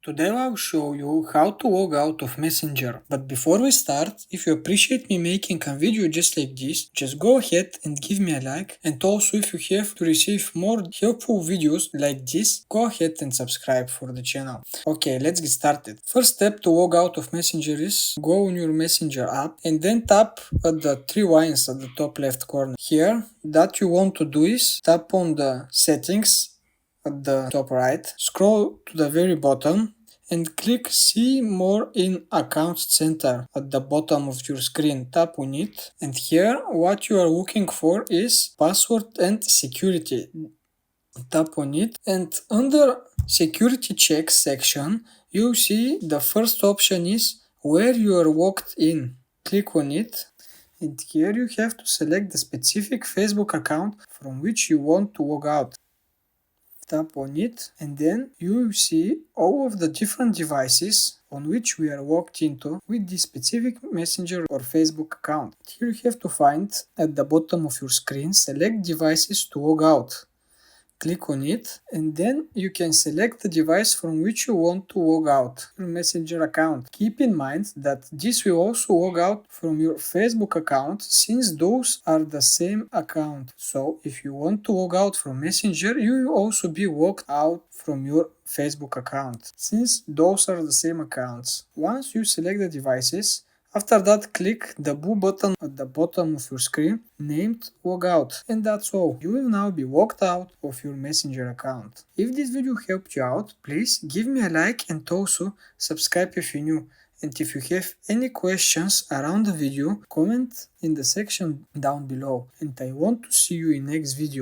Today I'll show you how to log out of Messenger. But before we start, if you appreciate me making a video just like this, just go ahead and give me a like. And also if you have to receive more helpful videos like this, go ahead and subscribe for the channel. Okay, let's get started. First step to log out of Messenger is go on your Messenger app and then tap at the three lines at the top left corner. Here, that you want to do is tap on the settings at the top right, scroll to the very bottom and click See More in Accounts Center at the bottom of your screen. Tap on it, and here what you are looking for is password and security. Tap on it, and under security checks section you see the first option is where you are logged in. Click on it, and here you have to select the specific Facebook account from which you want to log out. Tap on it, and then you will see all of the different devices on which we are logged into with this specific Messenger or Facebook account. Here you have to find at the bottom of your screen, select devices to log out. Click on it, and then you can select the device from which you want to log out your Messenger account. Keep in mind that this will also log out from your Facebook account, since those are the same account. So if you want to log out from Messenger, you will also be logged out from your Facebook account, since those are the same accounts. Once you select the devices, after that, click the blue button at the bottom of your screen named Logout, and that's all. You will now be logged out of your Messenger account. If this video helped you out, please give me a like and also subscribe if you're new. And if you have any questions around the video, comment in the section down below. And I want to see you in next video.